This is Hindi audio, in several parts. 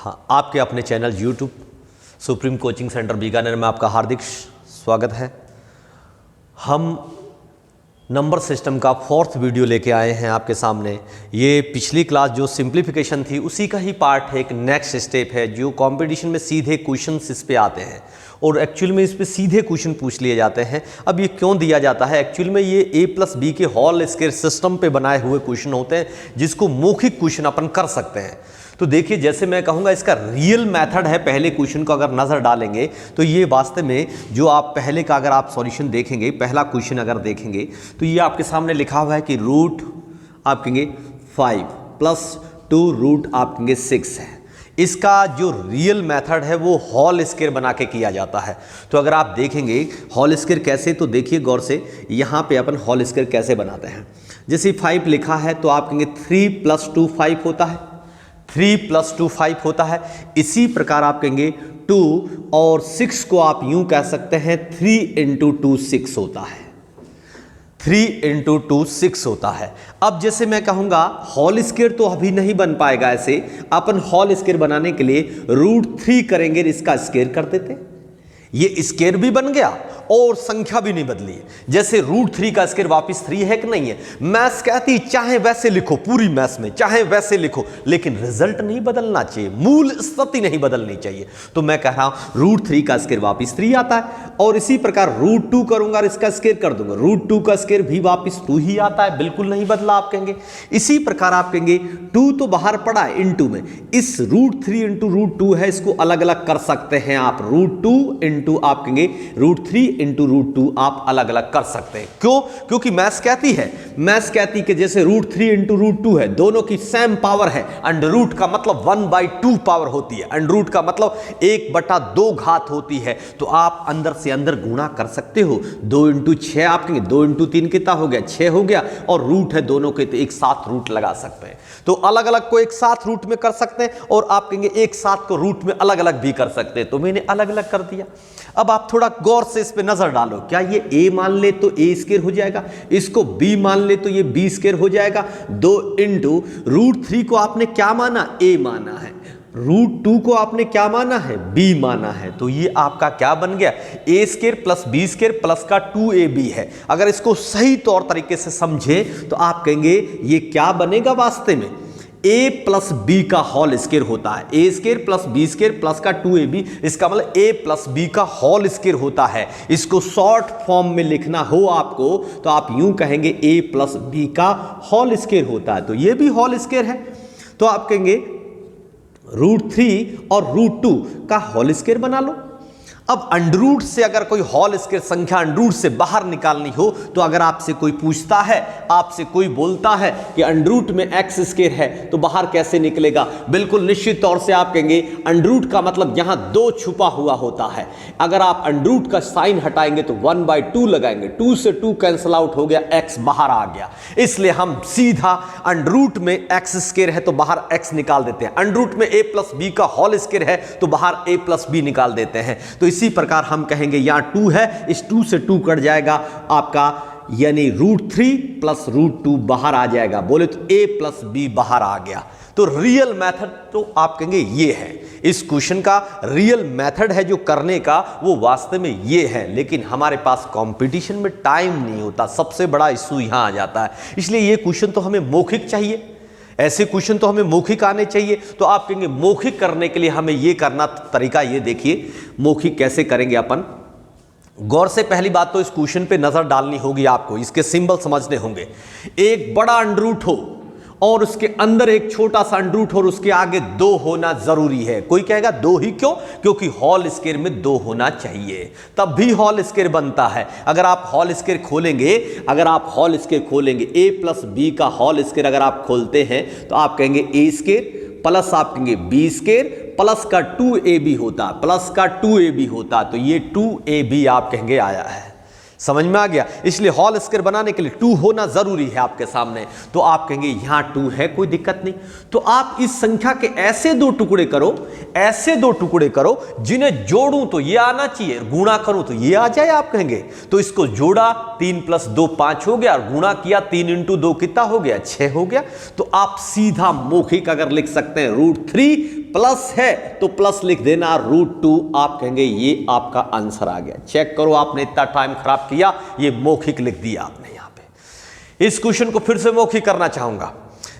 हाँ, आपके अपने channel YouTube supreme coaching centre Bikaner में आपका हार्दिक स्वागत है। हम नंबर सिस्टम का 4th वीडियो लेके आए हैं आपके सामने। ये पिछली क्लास जो सिंप्लीफिकेशन थी उसी का ही पार्ट है, एक नेक्स्ट स्टेप है जो कंपटीशन में सीधे क्वेश्चंस इस पे आते हैं और एक्चुअल में इस पे सीधे क्वेश्चन पूछ लिए जाते हैं। अब ये क्यों दिया जाता है? एक्चुअल में ये a+b के होल स्क्वायर सिस्टम पे बनाए हुए क्वेश्चन होते हैं जिसको मौखिक क्वेश्चन अपन कर सकते हैं। तो देखिए, जैसे मैं कहूँगा इसका रियल मेथड है, पहले क्वेश्चन को अगर नज़र डालेंगे तो ये वास्तव में जो आप पहले का अगर आप सॉल्यूशन देखेंगे, पहला क्वेश्चन अगर देखेंगे तो ये आपके सामने लिखा हुआ है कि रूट आप कहेंगे 5 + 2 रूट आप कहेंगे 6 है। इसका जो रियल मेथड है वो होल स्क्वायर बना के किया जाता है। तो अगर आप देखेंगे होल स्क्वायर कैसे, तो देखिए गौर से, यहाँ पे अपन होल स्क्वायर कैसे बनाते हैं। जैसे 5 लिखा है तो आप कहेंगे 3 + 2 5 होता है, 3 + 2 5 होता है। इसी प्रकार आप कहेंगे 2 और 6 को आप यूं कह सकते हैं 3 × 2 6 होता है, 3 × 2 6 होता है। अब जैसे मैं कहूँगा होल स्क्वायर तो अभी नहीं बन पाएगा, ऐसे अपन होल स्क्वायर बनाने के लिए √3 करेंगे, इसका स्क्वायर कर देते, ये स्क्वायर भी बन गया और संख्या भी नहीं बदली है। जैसे √3 का स्क्वायर वापस 3 है कि नहीं है। मैथ्स कहती चाहे वैसे लिखो, पूरी मैथ्स में चाहे वैसे लिखो, लेकिन रिजल्ट नहीं बदलना चाहिए, मूल स्थिति नहीं बदलनी चाहिए। तो मैं कह रहा हूं √3 का स्क्वायर वापस 3 आता है और इसी प्रकार √2 करूंगा और इसका स्क्वायर कर दूंगा, √2 का स्क्वायर भी वापस 2 ही आता है, बिल्कुल नहीं बदला आप कहेंगे। इसी प्रकार आप कहेंगे 2 तो बाहर पड़ा है इनटू में, इस √3 × √2 है, इसको अलग अलग कर सकते हैं आप, √2 × आप कहेंगे √3 × √2 आप अलग अलग कर सकते हैं। क्यों? क्योंकि मैथ्स कहती कि जैसे √3 × √2 है, दोनों की सेम पावर है, √, का मतलब 1/2 पावर होती है, √, का मतलब 1/2 घात होती है। तो आप अंदर से अंदर गुणा कर सकते हो, 2 × 6 आप कहेंगे 2 × 3 कितना हो गया, 6 हो गया, और रूट है दोनों के, तो एक साथ रूट लगा सकते हैं। तो अलग अलग को एक साथ रूट में कर सकते हैं और आप कहेंगे एक साथ को रूट में अलग अलग भी कर सकते हैं। तो मैंने अलग अलग कर दिया। अब आप थोड़ा गौर से इस पे नजर डालो, क्या ये a मान ले तो a² हो जाएगा, इसको b मान ले तो ये b² हो जाएगा। 2 × √3 को आपने क्या माना, a माना है, √2 को आपने क्या माना है, b माना है। तो ये आपका क्या बन गया, a² + b² प्लस का 2ab है। अगर इसको सही तौर तरीके से समझे तो आप कहेंगे ये क्या बनेगा, वास्तव में a + b का होल स्क्वायर होता है, a² + b² प्लस का 2ab, इसका मतलब a + b का होल स्क्वायर होता है। इसको शॉर्ट फॉर्म में लिखना हो आपको तो आप यूं कहेंगे a + b का होल स्क्वायर होता है। तो ये भी होल स्क्वायर है, तो आप कहेंगे √3 और √2 का होल स्क्वायर बना लो। अब √, से अगर कोई होल स्क्वायर संख्या √, से बाहर निकालनी हो तो अगर आपसे कोई पूछता है, आपसे कोई बोलता है कि √, में x² है तो बाहर कैसे निकलेगा, बिल्कुल निश्चित तौर से आप कहेंगे √, का मतलब यहां 2 छुपा हुआ होता है। अगर आप √, का साइन हटाएंगे तो 1/2 लगाएंगे, 2 से 2 कैंसिल आउट हो गया, x बाहर आ गया। इसलिए हम सीधा √, में x² है तो बाहर x निकाल देते हैं, √, में a + b का होल स्क्वायर है तो बाहर a + b निकाल देते हैं। तो इसी प्रकार हम कहेंगे यहां 2 है, इस 2 से 2 कट जाएगा आपका, यानी √3 + √2 बाहर आ जाएगा, बोले तो a + b बाहर आ गया। तो रियल मेथड तो आप कहेंगे ये है, इस क्वेश्चन का रियल मेथड है जो करने का वो वास्तव में ये है। लेकिन हमारे पास कंपटीशन में टाइम नहीं होता, सबसे बड़ा इशू यहां आ जाता है। इसलिए ये क्वेश्चन तो हमें मौखिक चाहिए, ऐसे क्वेश्चन तो हमें मौखिक आने चाहिए। तो आप कहेंगे मौखिक करने के लिए हमें ये करना, तरीका ये देखिए मौखिक कैसे करेंगे अपन। गौर से पहली बात तो इस क्वेश्चन पे नजर डालनी होगी आपको, इसके सिंबल समझने होंगे। एक बड़ा √ हो और उसके अंदर एक छोटा सा √ और उसके आगे 2 होना जरूरी है। कोई कहेगा 2 ही क्यों, क्योंकि होल स्क्वायर में 2 होना चाहिए तब भी होल स्क्वायर बनता है। अगर आप होल स्क्वायर खोलेंगे, a + b का होल स्क्वायर अगर आप खोलते हैं तो आप कहेंगे a² प्लस आप कहेंगे b² प्लस का 2ab होता, तो ये 2ab आप कहेंगे आया है। समझ में आ गया? इसलिए होल स्क्वायर बनाने के लिए 2 होना जरूरी है आपके सामने। तो आप कहेंगे यहां 2 है, कोई दिक्कत नहीं। तो आप इस संख्या के ऐसे 2 टुकड़े करो, जिन्हें जोड़ूं तो ये आना चाहिए, गुणा करूं तो ये आ जाए आप कहेंगे। तो इसको जोड़ा, 3 + 2 5 हो गया, और गुणा किया 3 × 2 कितना हो गया, 6 हो गया। तो आप सीधा मौखिक अगर लिख सकते हैं √3 प्लस है तो प्लस लिख देना, √2 आप कहेंगे ये आपका आंसर आ गया। चेक करो, आपने इतना टाइम खराब किया, ये मौखिक लिख दिया आपने यहां पे। इस क्वेश्चन को फिर से मौखिक करना चाहूंगा।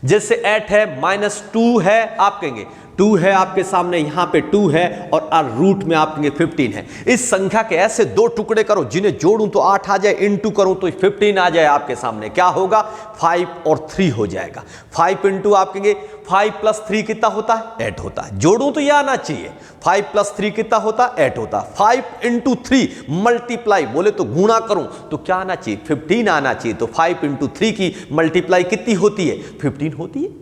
जैसे 8 है, -2 है, आप कहेंगे 2 है आपके सामने, यहां पे 2 है और रूट में आप कहेंगे 15 है। इस संख्या के ऐसे दो टुकड़े करो जिन्हें जोड़ूं तो 8 आ जाए, इनटू करूं तो 15 आ जाए। आपके सामने क्या होगा, 5 और 3 हो जाएगा। 5 इंटू आप कहेंगे 5 + 3 कितना होता है, 8 होता है। जोड़ूं तो यह आना चाहिए, 5 + 3 कितना होता है, 8 होता है। 5 इंटू 3 मल्टीप्लाई बोले तो गुणा करूं तो क्या आना चाहिए, 15 आना चाहिए। तो 5 इंटू 3 की मल्टीप्लाई कितनी होती है, 15 होती है।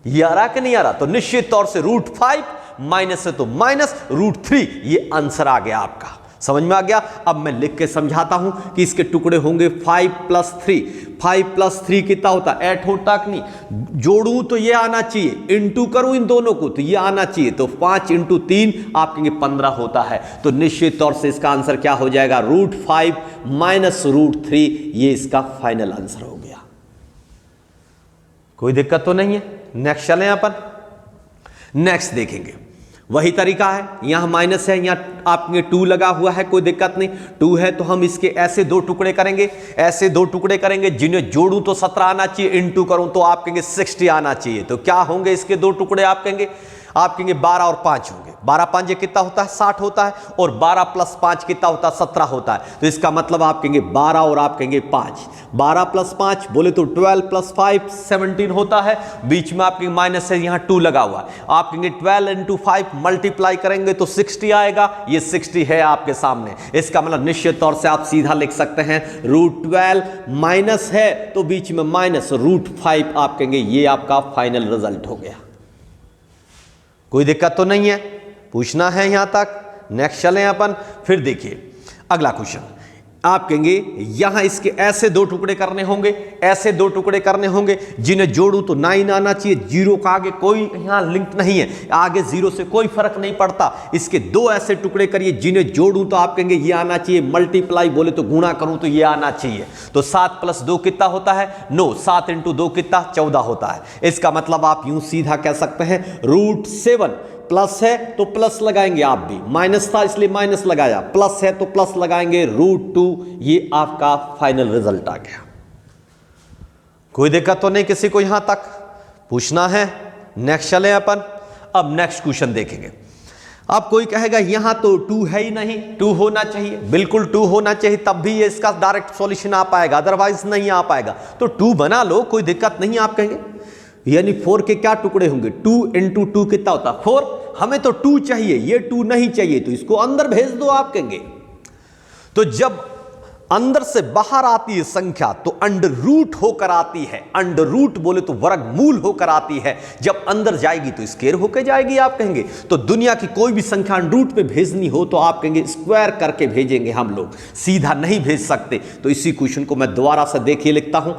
ये आ रहा कि नहीं आ रहा? तो निश्चित तौर से √5 माइनस है तो -√3, ये आंसर आ गया आपका। समझ में आ गया? अब मैं लिख के समझाता हूं कि इसके टुकड़े होंगे 5 + 3। 5 + 3 कितना होता है, 8 होता कि नहीं? जोड़ूं तो ये आना चाहिए, इंटू करूं इन दोनों को तो ये आना चाहिए। तो 5 इंटू 3 आप कहेंगे 15 होता है। तो निश्चित तौर से इसका आंसर क्या हो जाएगा, √5 माइनस √3, ये इसका फाइनल आंसर हो गया। कोई दिक्कत तो नहीं है? नेक्स्ट चलें अपन, नेक्स्ट देखेंगे। वही तरीका है, यहां माइनस है, यहां आपके 2 लगा हुआ है, कोई दिक्कत नहीं। 2 है तो हम इसके ऐसे दो टुकड़े करेंगे, ऐसे दो टुकड़े करेंगे जिन्हें जोड़ूं तो 17 आना चाहिए, इंटू करूं तो आप कहेंगे 60 आना चाहिए। तो क्या होंगे इसके दो टुकड़े, आप कहेंगे 12 और 5 होंगे। 12 × 5 कितना होता है, 60 होता है, और 12 + 5 कितना होता है, 17 होता है। तो इसका मतलब आप कहेंगे 12 और आप कहेंगे 5, 12 + 5 बोले तो 12 + 5 17 होता है। बीच में आपके माइनस है, यहां 2 लगा हुआ है। आप कहेंगे 12 × 5 मल्टीप्लाई करेंगे तो 60 आएगा, ये 60 है आपके सामने। इसका मतलब निश्चित तौर से आप सीधा लिख सकते हैं √12 माइनस है तो बीच में माइनस √5 आप कहेंगे ये आपका फाइनल रिजल्ट हो गया। कोई दिक्कत तो नहीं है? पूछना है यहां तक? नेक्स्ट चलें अपन, फिर देखिए अगला क्वेश्चन। आप कहेंगे यहां इसके ऐसे दो टुकड़े करने होंगे, ऐसे दो टुकड़े करने होंगे जिन्हें जोड़ूं तो 9 आना चाहिए। 0 का आगे कोई यहां लिंक नहीं है, आगे 0 से कोई फर्क नहीं पड़ता। इसके दो ऐसे टुकड़े करिए जिन्हें जोड़ूं तो आप कहेंगे ये आना चाहिए, मल्टीप्लाई बोले तो गुणा करूं तो ये आना चाहिए। तो 7 + 2 कितना होता है, 9। 7 इंटू 2 कितना, 14 होता है। इसका मतलब आप यूं सीधा कह सकते हैं √7 प्लस है तो प्लस लगाएंगे, आप भी माइनस था इसलिए माइनस लगाया, प्लस है तो प्लस लगाएंगे √2, ये आपका फाइनल रिजल्ट आ गया। कोई दिक्कत तो नहीं किसी को यहां तक? पूछना है? नेक्स्ट चलें अपन। अब नेक्स्ट क्वेश्चन देखेंगे। अब कोई कहेगा यहां तो 2 है ही नहीं, 2 होना चाहिए, बिल्कुल 2 होना चाहिए, तब भी ये इसका डायरेक्ट सॉल्यूशन आ पाएगा, अदरवाइज नहीं आ पाएगा। तो 2 बना लो, कोई दिक्कत नहीं। आप कहेंगे यानी 4 के क्या टुकड़े होंगे, 2 इंटू 2 कितना होता है, 4। हमें तो 2 चाहिए, ये 2 नहीं चाहिए, तो इसको अंदर भेज दो। आप कहेंगे तो जब अंदर से बाहर आती है संख्या तो अंडर रूट होकर आती है, अंडर रूट बोले तो वर्गमूल होकर आती है। जब अंदर जाएगी तो स्क्वायर होकर जाएगी। आप कहेंगे तो दुनिया की कोई भी संख्या अंडर रूट पे भेजनी हो तो आप कहेंगे स्क्वायर करके भेजेंगे, हम लोग सीधा नहीं भेज सकते। तो इसी क्वेश्चन को मैं दोबारा से देखिए लिखता हूं,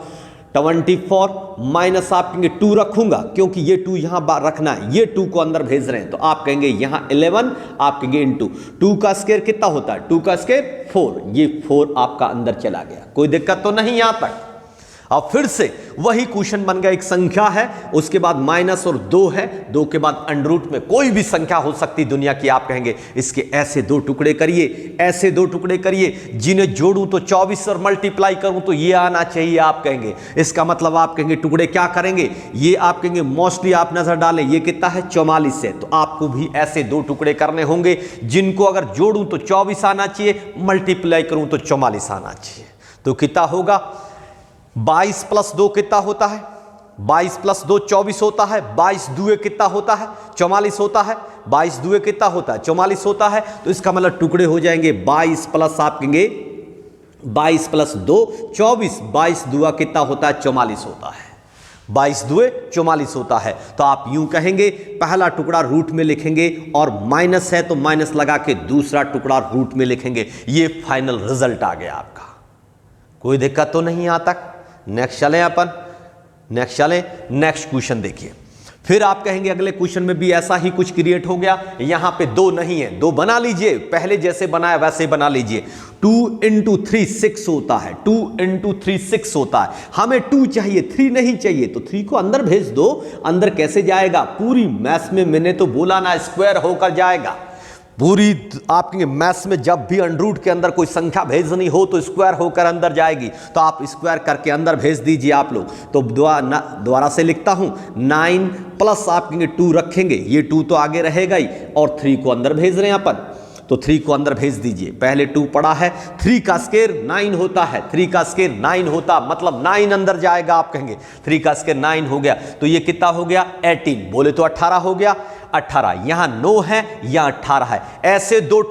24 माइनस आप कहेंगे 2 रखूंगा क्योंकि ये 2 यहां रखना है, ये 2 को अंदर भेज रहे हैं। तो आप कहेंगे यहां 11 आप कहेंगे इंटू 2 का स्क्वायर कितना होता है, 2 का स्क्वायर 4, ये 4 आपका अंदर चला गया। कोई दिक्कत तो नहीं यहां तक? अब फिर से वही क्वेश्चन बन गया, एक संख्या है, उसके बाद माइनस और 2 है, 2 के बाद अंडर रूट में कोई भी संख्या हो सकती दुनिया की। आप कहेंगे इसके ऐसे दो टुकड़े करिए, ऐसे दो टुकड़े करिए जिन्हें जोड़ूं तो 24 और मल्टीप्लाई करूं तो ये आना चाहिए। आप कहेंगे इसका मतलब आप कहेंगे टुकड़े क्या करेंगे, ये आप कहेंगे मोस्टली आप नजर डालें, ये कितना है 44 है। तो आपको भी ऐसे दो टुकड़े करने होंगे जिनको अगर जोड़ूं तो 24 आना चाहिए, मल्टीप्लाई करूं तो 44 आना चाहिए। तो कितना होगा, 22 + 2 कितना होता है, 22 + 2 24 होता है, 22 दूए कितना होता है, 44 होता है, 22 दूए कितना होता है, 44 होता है। तो इसका मतलब टुकड़े हो जाएंगे 22 प्लस आप कहेंगे 22 + 2 24, 22 दूआ कितना होता है, 44 होता है, 22 दूए 44 होता है। तो आप यूं कहेंगे पहला टुकड़ा रूट में लिखेंगे और माइनस है तो माइनस लगा के दूसरा टुकड़ा रूट में लिखेंगे, ये फाइनल रिजल्ट आ गया आपका। कोई दिक्कत तो नहीं यहां तक? नेक्स्ट चलें अपन, नेक्स्ट चलें, नेक्स्ट क्वेश्चन देखिए। फिर आप कहेंगे अगले क्वेश्चन में भी ऐसा ही कुछ क्रिएट हो गया, यहां पे 2 नहीं है, 2 बना लीजिए, पहले जैसे बनाया वैसे बना लीजिए। 2 × 3 6 होता है, 2 × 3 6 होता है। हमें 2 चाहिए, 3 नहीं चाहिए, तो 3 को अंदर भेज दो। अंदर कैसे जाएगा? पूरी मैथ्स में मैंने तो बोला ना, स्क्वायर होकर जाएगा। पूरी आपके मैथ्स में जब भी अंडर के अंदर कोई संख्या भेजनी हो तो स्क्वायर होकर अंदर जाएगी, तो आप स्क्वायर करके अंदर भेज दीजिए आप लोग। तो दोबारा से लिखता हूं, 9 प्लस आप कहेंगे 2 रखेंगे, ये 2 तो आगे रहेगा ही, और 3 को अंदर भेज रहे हैं अपन, तो 3 को अंदर भेज दीजिए। पहले 2 पड़ा है, 3 का स्क्वायर 9 होता है, 3 का स्क्वायर 9 होता, मतलब 9 अंदर जाएगा। आप कहेंगे 3 का स्क्वायर 9 हो गया, तो ये कितना हो गया? 18, बोले तो 18 हो गया। 18 यहां 9 है, यहां 18 है, ऐसे 2